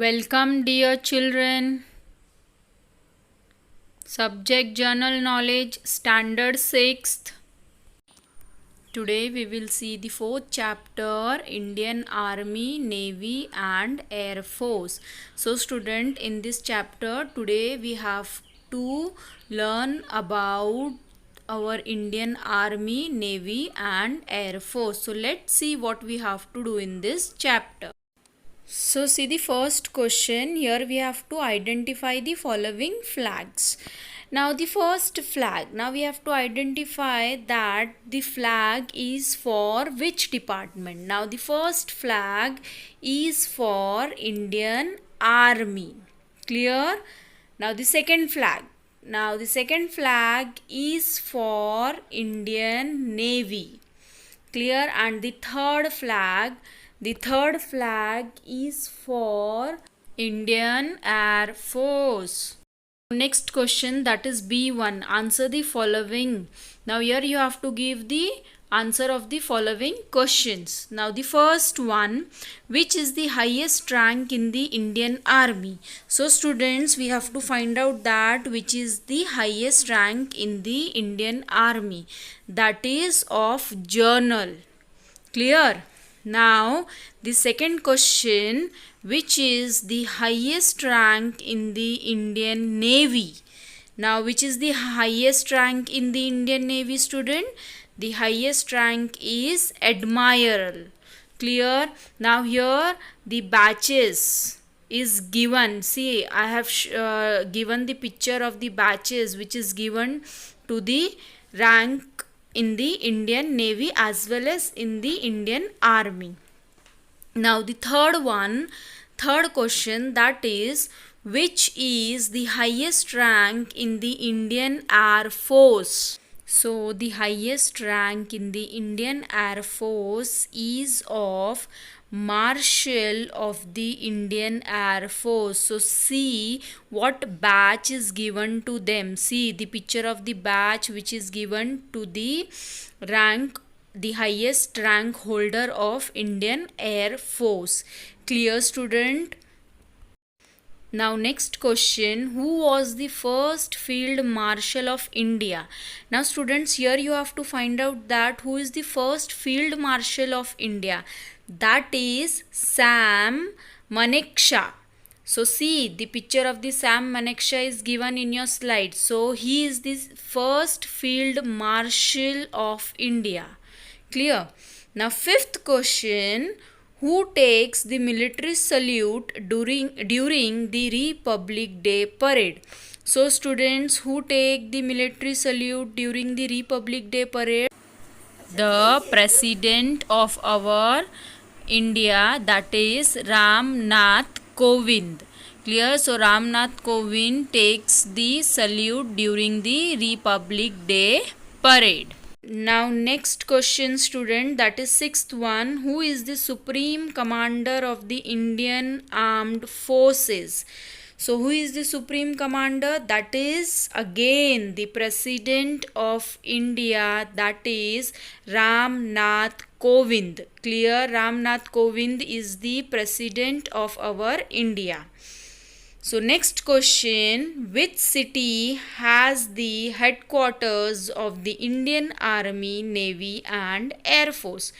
Welcome, dear children. Subject General Knowledge, Standard 6th. Today we will see the 4th chapter, Indian Army, Navy and Air Force. So student, in this chapter today we have to learn about our Indian Army, Navy and Air Force. So let's see what we have to do in this chapter. So see the first question. Here we have to identify the following flags. Now the first flag. Now we have to identify that the flag is for which department. Now the first flag is for Indian Army. Clear? Now the second flag. Now the second flag is for Indian Navy. Clear? And the third flag is for Indian Air Force. Next question, that is B1. Answer the following. Now here you have to give the answer of the following questions. Now the first one, which is the highest rank in the Indian Army? So students, we have to find out that which is the highest rank in the Indian Army. That is of Colonel. Clear? Now the second question, which is the highest rank in the Indian Navy? Now which is the highest rank in the Indian Navy, student? The highest rank is Admiral. Clear? Now here the batches is given. See, I have given the picture of the batches which is given to the rank in the Indian Navy as well as in the Indian Army. Now the third question, that is, which is the highest rank in the Indian Air Force? So the highest rank in the Indian Air Force is of Marshal of the Indian Air Force. So see what badge is given to them. See the picture of the badge which is given to the rank, the highest rank holder of Indian Air Force. Clear, student? Now next question, who was the first Field Marshal of India? Now students, here you have to find out that who is the first Field Marshal of India. That is Sam Manekshaw. So see the picture of the Sam Manekshaw is given in your slide. So he is the first Field Marshal of India. Clear? Now fifth question, who takes the military salute during the Republic Day parade? So students, who take the military salute during the Republic Day parade? The President of our India, that is Ram Nath Kovind. Clear? So Ram Nath Kovind takes the salute during the Republic Day parade. Now next question, student, that is sixth one, who is the Supreme Commander of the Indian Armed Forces? So who is the Supreme Commander? That is again the President of India, that is Ram Nath Kovind. Clear? Ram Nath Kovind is the President of our India. So next question, which city has the headquarters of the Indian Army, Navy and Air Force?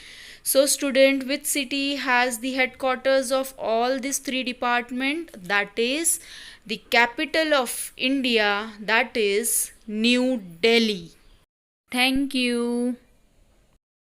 So student, which city has the headquarters of all these three departments? That is the capital of India, that is New Delhi. Thank you.